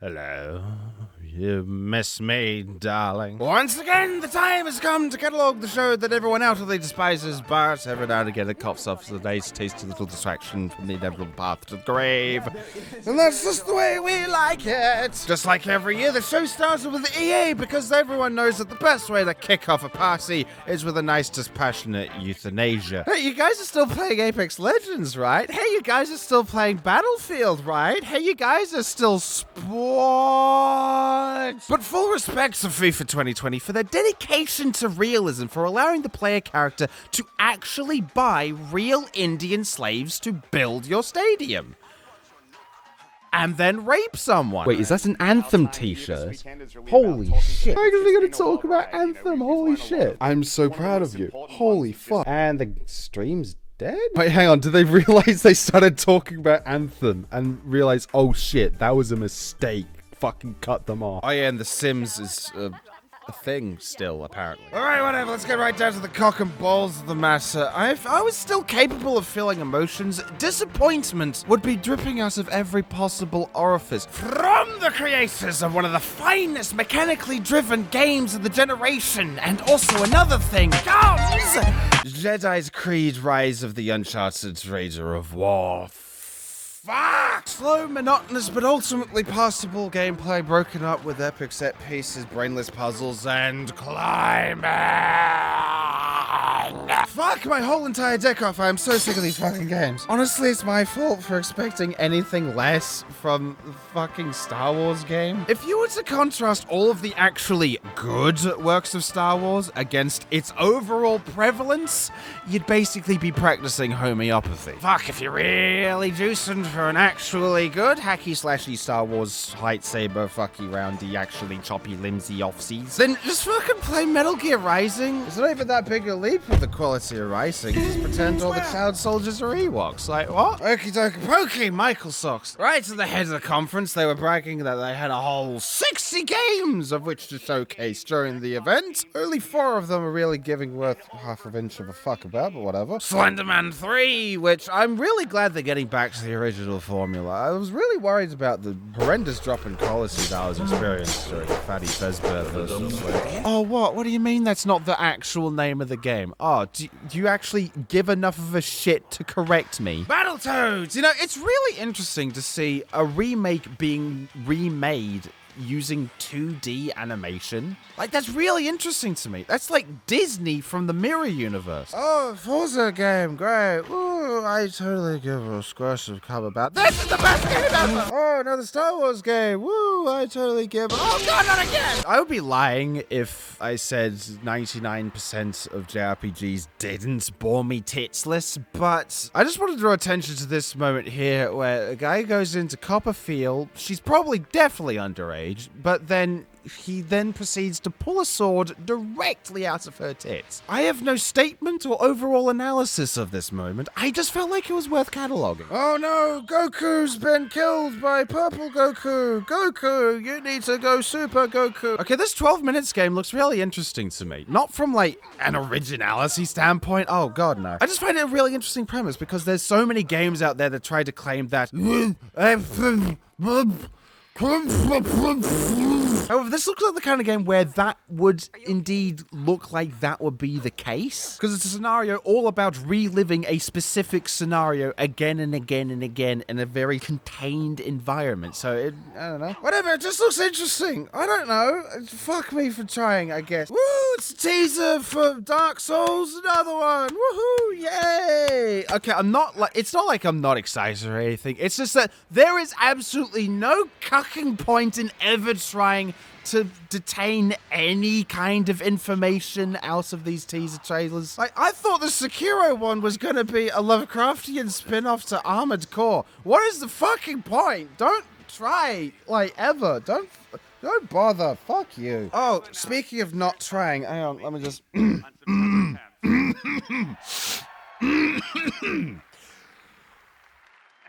Hello. You miss me, darling. Once again, the time has come to catalogue the show that everyone outwardly despises, but every now and again it coughs up for the nice, tasty little distraction from the inevitable path to the grave. And that's just the way we like it. Just like every year, the show starts with EA because everyone knows that the best way to kick off a party is with a nice, dispassionate euthanasia. Hey, you guys are still playing Apex Legends, right? Hey, you guys are still playing Battlefield, right? Hey, you guys are still But full respect to FIFA 2020 for their dedication to realism, for allowing the player character to actually buy real Indian slaves to build your stadium. And then rape someone. Wait, is that an Anthem t-shirt? Holy shit. How are we going to talk about Anthem? Holy shit. I'm so proud of you. Holy fuck. And the stream's dead? Wait, hang on. Did they realize they started talking about Anthem and realize, oh shit, that was a mistake? Fucking cut them off. Oh yeah, and The Sims is a thing still, apparently. Alright, whatever, let's get right down to the cock and balls of the matter. If I was still capable of feeling emotions, disappointment would be dripping out of every possible orifice. From the creators of one of the finest mechanically driven games of the generation, and also another thing, comes Jedi's Creed Rise of the Uncharted Raider of War. Fuck! Slow, monotonous, but ultimately passable gameplay broken up with epic set pieces, brainless puzzles, and climbing! Fuck my whole entire deck off, I am so sick of these fucking games. Honestly, it's my fault for expecting anything less from the fucking Star Wars game. If you were to contrast all of the actually good works of Star Wars against its overall prevalence, you'd basically be practicing homeopathy. Fuck, if you're really juicing for an actually good hacky-slashy Star Wars lightsaber fucky roundy actually choppy limsy offsies, then just fucking play Metal Gear Rising. It's not even that big a leap of the quality of Rising. Just pretend all the child soldiers are Ewoks. Like, what? Okie dokie pokey, Michael Socks. Right to the head of the conference, they were bragging that they had a whole 60 games of which to showcase during the event. Only 4 of them are really giving worth half an inch of a fuck about, but whatever. Slenderman 3, which I'm really glad they're getting back to the original formula. I was really worried about the horrendous drop in quality that I was experiencing during the Fatty Fazbear version. Oh, what? What do you mean that's not the actual name of the game? Oh, do you actually give enough of a shit to correct me? Battletoads! You know, it's really interesting to see a remake being remade using 2D animation. Like, that's really interesting to me. That's like Disney from the Mirror Universe. Oh, Forza game, great. Ooh, I totally give a squash of cum about this is the best game ever! Oh, another Star Wars game. Woo, I totally give oh god, not again! I would be lying if I said 99% of JRPGs didn't bore me titsless, but I just want to draw attention to this moment here where a guy goes into Copperfield. She's probably definitely underage, but then he proceeds to pull a sword directly out of her tits. I have no statement or overall analysis of this moment. I just felt like it was worth cataloging. Oh no, Goku's been killed by Purple Goku. Goku, you need to go Super Goku. Okay, this 12 minutes game looks really interesting to me. Not from like an originality standpoint. Oh god, no. I just find it a really interesting premise because there's so many games out there that try to claim that however, this looks like the kind of game where that would indeed look like that would be the case. Because it's a scenario all about reliving a specific scenario again and again and again in a very contained environment. So, I don't know. Whatever, it just looks interesting. I don't know. Fuck me for trying, I guess. Woo, it's a teaser for Dark Souls, another one. Woohoo, yay. Okay, it's not like I'm not excited or anything. It's just that there is absolutely no cucking point in ever trying to detain any kind of information out of these teaser trailers. Like, I thought the Sekiro one was gonna be a Lovecraftian spin-off to Armored Core. What is the fucking point? Don't try, like, ever. Don't bother. Fuck you. Oh, speaking of not trying, hang on, let me just... And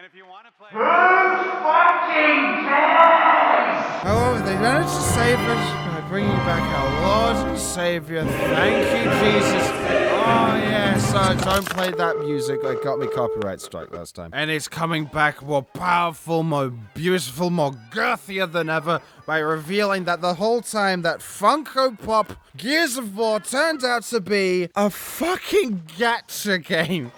if you want to play... However, they managed to save it by bringing back our Lord and Savior. Thank you, Jesus. Oh, yes. Don't play that music. It got me copyright strike last time. And it's coming back more powerful, more beautiful, more girthier than ever by revealing that the whole time that Funko Pop Gears of War turned out to be a fucking gacha game.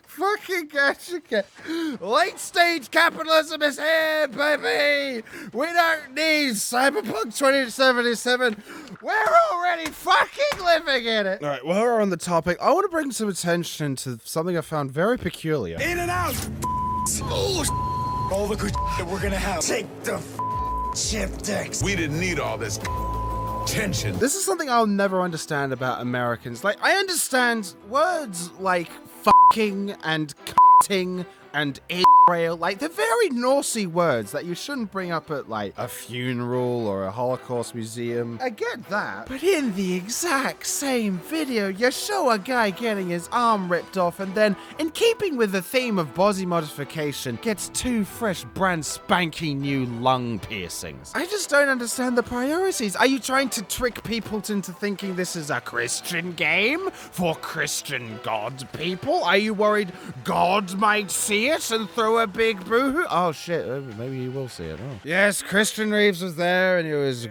Fucking gacha game. Late stage capitalism is here, baby. We don't need Cyberpunk 2077. We're already fucking living in it. All right, while we're on the topic, I want to bring some attention to something I found very peculiar. In and out. Oh, all the good that we're gonna have. Take the chip decks. We didn't need all this tension. This is something I'll never understand about Americans. Like, I understand words like fucking and cutting and Israel. Like, they're very Nazi words that you shouldn't bring up at, like, a funeral or a Holocaust museum. I get that. But in the exact same video, you show a guy getting his arm ripped off and then, in keeping with the theme of body modification, gets 2 fresh brand spanking new lung piercings. I just don't understand the priorities. Are you trying to trick people into thinking this is a Christian game for Christian God people? Are you worried God might see it and throw a big boo-hoo? Oh shit, maybe he will see it. Oh. Yes, Christian Reeves was there and he was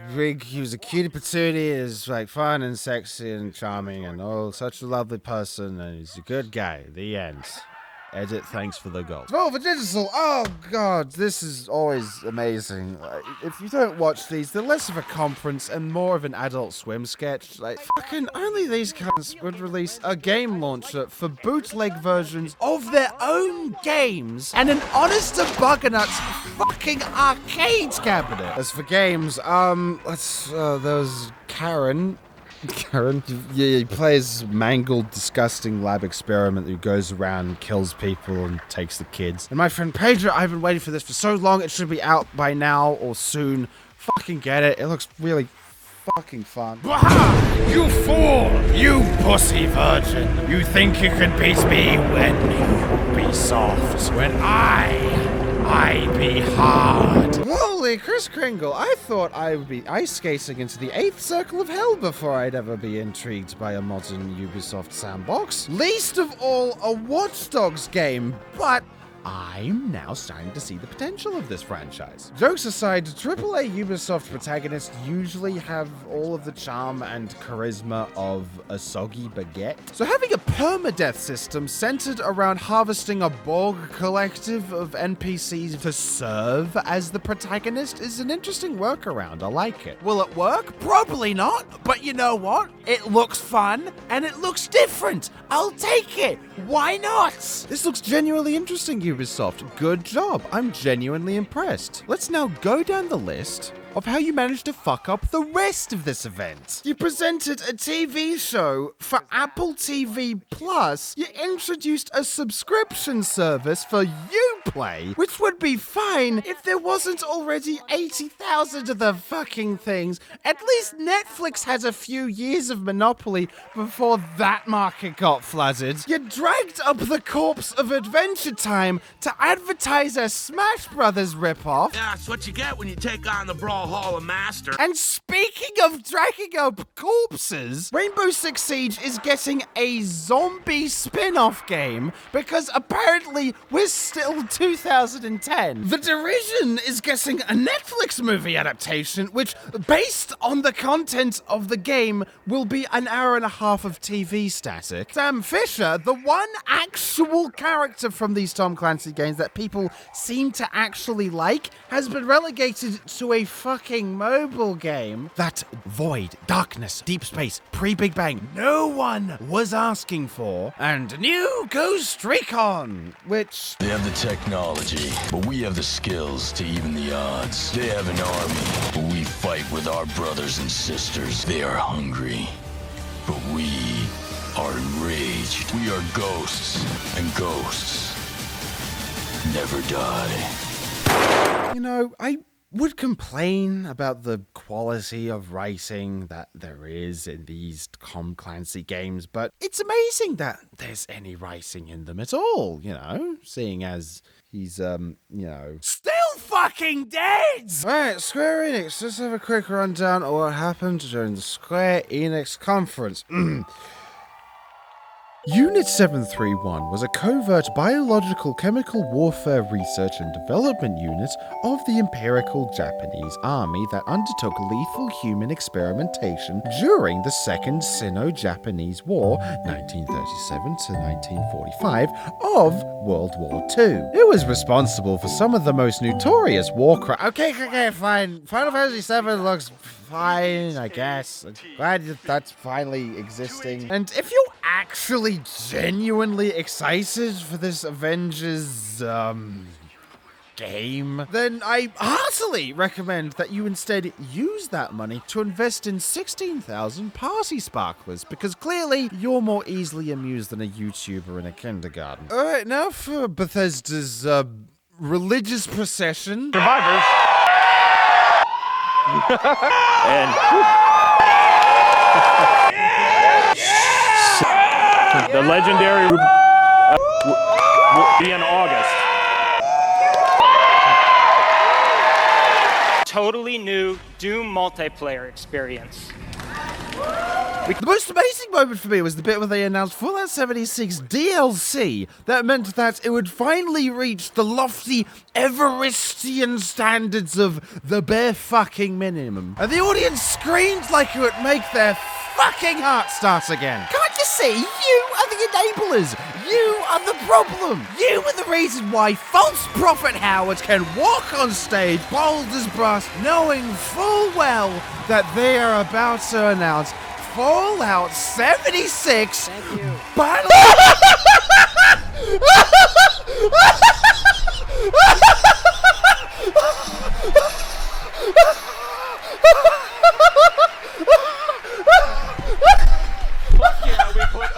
a cutie patootie. He was like fun and sexy and charming and such a lovely person and he's a good guy. The end. Edit, thanks for the gold. Volva Digital, oh god, this is always amazing. If you don't watch these, they're less of a conference and more of an Adult Swim sketch. Like, fucking only these cunts would release a game launcher for bootleg versions of their own games and an honest-to-bugger-nuts fucking arcade cabinet. As for games, there was Karen, he plays mangled, disgusting lab experiment who goes around and kills people and takes the kids. And my friend Pedro, I've been waiting for this for so long, it should be out by now or soon. Fucking get it. It looks really fucking fun. Waha! You fool! You pussy virgin! You think you can beat me when you be soft, when I be hard. Holy Kris Kringle, I thought I would be ice skating into the 8th circle of hell before I'd ever be intrigued by a modern Ubisoft sandbox. Least of all, a Watch Dogs game, but I'm now starting to see the potential of this franchise. Jokes aside, AAA Ubisoft protagonists usually have all of the charm and charisma of a soggy baguette. So having a permadeath system centered around harvesting a Borg collective of NPCs to serve as the protagonist is an interesting workaround. I like it. Will it work? Probably not, but you know what? It looks fun and it looks different. I'll take it. Why not? This looks genuinely interesting, Ubisoft. Good job. I'm genuinely impressed. Let's now go down the list of how you managed to fuck up the rest of this event. You presented a TV show for Apple TV Plus. You introduced a subscription service for Uplay, which would be fine if there wasn't already 80,000 of the fucking things. At least Netflix has a few years of monopoly before that market got flooded. You dragged up the corpse of Adventure Time to advertise a Smash Brothers ripoff. Yeah, that's what you get when you take on the Brawl Hall of Master. And speaking of dragging up corpses, Rainbow Six Siege is getting a zombie spin-off game because apparently we're still 2010. The Division is getting a Netflix movie adaptation which, based on the content of the game, will be an hour and a half of TV static. Sam Fisher, the one actual character from these Tom Clancy games that people seem to actually like, has been relegated to a fucking mobile game that Void, Darkness, Deep Space, pre-Big Bang, no one was asking for, and new Ghost Recon, which... They have the technology, but we have the skills to even the odds. They have an army, but we fight with our brothers and sisters. They are hungry, but we are enraged. We are ghosts, and ghosts never die. You know, I would complain about the quality of writing that there is in these Tom Clancy games, but it's amazing that there's any writing in them at all, you know, seeing as He's, you know... Still fucking dead! Alright, Square Enix, let's have a quick rundown of what happened during the Square Enix conference. Unit 731 was a covert biological chemical warfare research and development unit of the Imperial Japanese Army that undertook lethal human experimentation during the Second Sino-Japanese War, 1937 to 1945, of World War II. It was responsible for some of the most notorious war crimes. Okay, fine. Final Fantasy VII looks fine, I guess. I'm glad that that's finally existing. And if you're actually genuinely excited for this Avengers, game, then I heartily recommend that you instead use that money to invest in 16,000 party sparklers, because clearly you're more easily amused than a YouTuber in a kindergarten. Alright, now for Bethesda's, religious procession. Survivors. And the legendary will be in August. Totally new Doom multiplayer experience. The most amazing moment for me was the bit where they announced Fallout 76 DLC. That meant that it would finally reach the lofty Everestian standards of the bare fucking minimum. And the audience screamed like it would make their fucking heart start again. Can't you see? You are the enablers. You are the problem. You are the reason why false prophet Howard can walk on stage bold as brass, knowing full well that they are about to announce Fallout 76 Battle.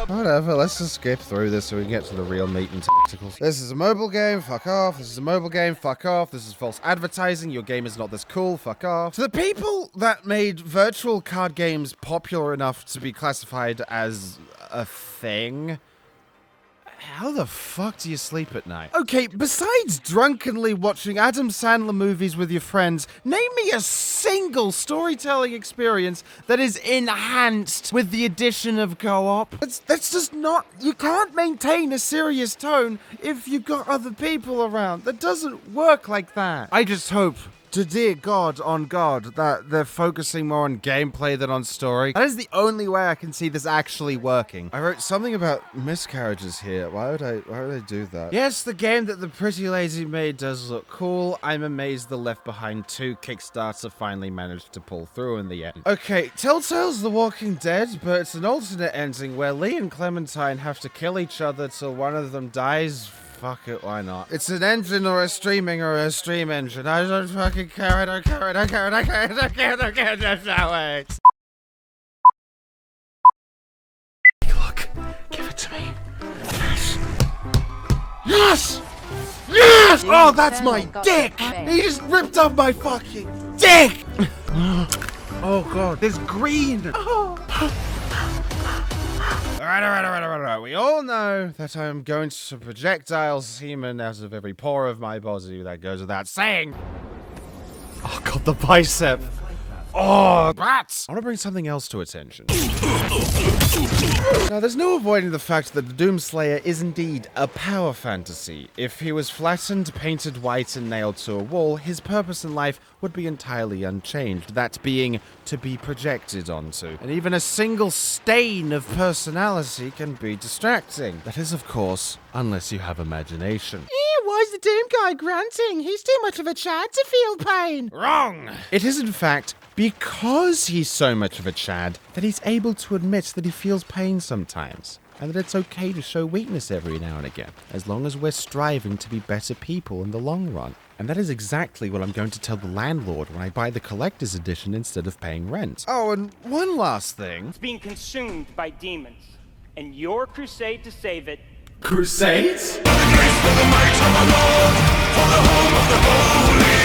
Whatever, let's just skip through this so we can get to the real meat and tacticals. This is a mobile game, fuck off. This is a mobile game, fuck off. This is false advertising, your game is not this cool, fuck off. To the people that made virtual card games popular enough to be classified as a thing, how the fuck do you sleep at night? Okay, besides drunkenly watching Adam Sandler movies with your friends, name me a single storytelling experience that is enhanced with the addition of co-op. That's just not... You can't maintain a serious tone if you've got other people around. That doesn't work like that. I just hope, to dear God on God, that they're focusing more on gameplay than on story. That is the only way I can see this actually working. I wrote something about miscarriages here. Why would I do that? Yes, the game that the Pretty Lazy made does look cool. I'm amazed the Left Behind 2 Kickstarter finally managed to pull through in the end. Okay, Telltale's The Walking Dead, but it's an alternate ending where Lee and Clementine have to kill each other till one of them dies. Fuck it, why not? It's an engine or a stream engine. I don't fucking care, I don't care. Look, give it to me. Yes! Yes! Oh, that's my dick! He just ripped off my fucking dick! Oh god, there's green! Alright. We all know that I'm going to projectile semen out of every pore of my body. That goes without saying. Oh god, the bicep. Oh, rats! I want to bring something else to attention. Now, there's no avoiding the fact that the Doomslayer is indeed a power fantasy. If he was flattened, painted white, and nailed to a wall, his purpose in life would be entirely unchanged, that being to be projected onto. And even a single stain of personality can be distracting. That is, of course, unless you have imagination. Why's the Doom guy grunting? He's too much of a Chad to feel pain. Wrong! It is, in fact, because he's so much of a Chad that he's able to admit that he feels pain sometimes. And that it's okay to show weakness every now and again, as long as we're striving to be better people in the long run. And that is exactly what I'm going to tell the landlord when I buy the collector's edition instead of paying rent. Oh, and one last thing. It's being consumed by demons, and your crusade to save it. Crusades? For the might of our Lord, for the home of the holy,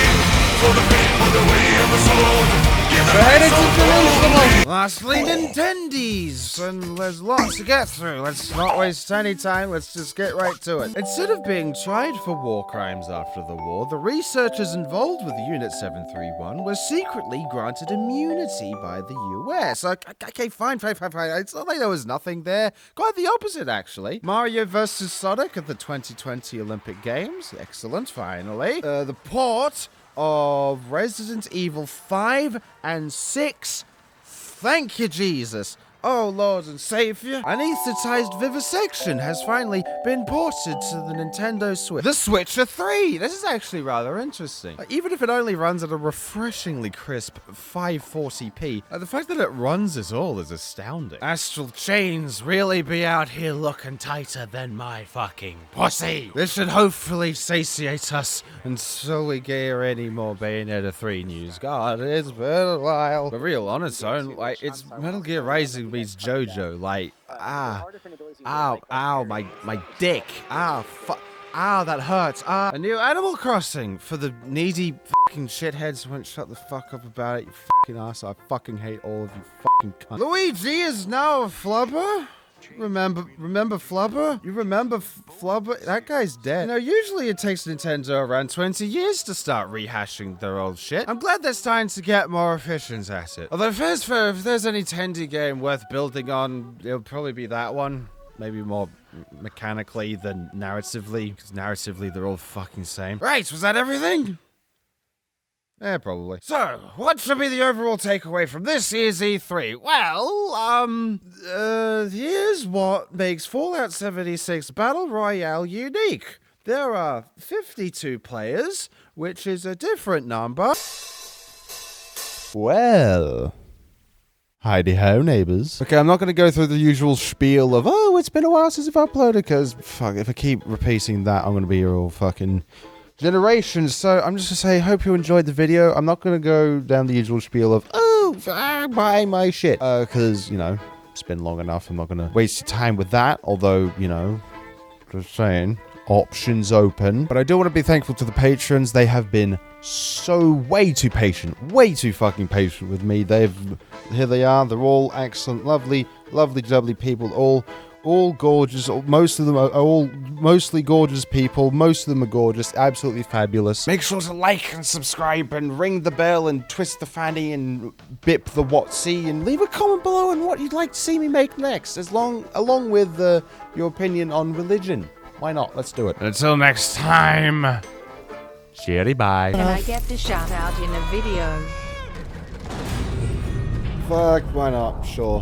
for the faith, for the way of the sword. Give We're headed to Jerusalem! Lastly, Nintendies! And there's lots to get through. Let's not waste any time, let's just get right to it. Instead of being tried for war crimes after the war, the researchers involved with Unit 731 were secretly granted immunity by the US. Okay, fine. It's not like there was nothing there. Quite the opposite, actually. Mario vs. Sonic at the 2020 Olympic Games. Excellent, finally. The port of Resident Evil 5 and 6. Thank you, Jesus. Oh, Lord and Savior. Anesthetized Vivisection has finally been ported to the Nintendo Switch. The Switcher 3! This is actually rather interesting. Even if it only runs at a refreshingly crisp 540p, the fact that it runs at all is astounding. Astral Chains really be out here looking tighter than my fucking pussy. This should hopefully satiate us until we get any more Bayonetta 3 news. God, it's been a while. For real, on its own, like, it's Metal Gear Rising meets JoJo, like, ow, my dick, ow, that hurts, a new Animal Crossing for the needy fucking shitheads who won't shut the fuck up about it, you fucking ass. I fucking hate all of you fucking cunts. Luigi is now a flubber? Remember Flubber? You remember Flubber? That guy's dead. You know, usually it takes Nintendo around 20 years to start rehashing their old shit. I'm glad they're starting to get more efficient at it. Although, if there's any Tendy game worth building on, it'll probably be that one. Maybe more mechanically than narratively, because narratively they're all fucking same. Right, was that everything? Yeah, probably. So, what should be the overall takeaway from this year's E3? Well, here's what makes Fallout 76 Battle Royale unique. There are 52 players, which is a different number. Well, Heidi-ho, neighbors. Okay, I'm not going to go through the usual spiel of, oh, it's been a while since I've uploaded, because, fuck, if I keep repeating that, I'm going to be here all fucking generations. So I'm just going to say, hope you enjoyed the video. I'm not going to go down the usual spiel of, oh, buy my shit. Because, you know, it's been long enough. I'm not going to waste your time with that. Although, you know, just saying, options open. But I do want to be thankful to the patrons. They have been way too patient, way too fucking patient with me. Here they are. They're all excellent, lovely jubbly people, all gorgeous. Most of them are all mostly gorgeous people. Most of them are gorgeous, absolutely fabulous. Make sure to like and subscribe and ring the bell and twist the fanny and bip the whatsy and leave a comment below on what you'd like to see me make next, along with your opinion on religion. Why not? Let's do it. Until next time. Cheery bye. Can I get the shout out in a video? Fuck, why not? Sure.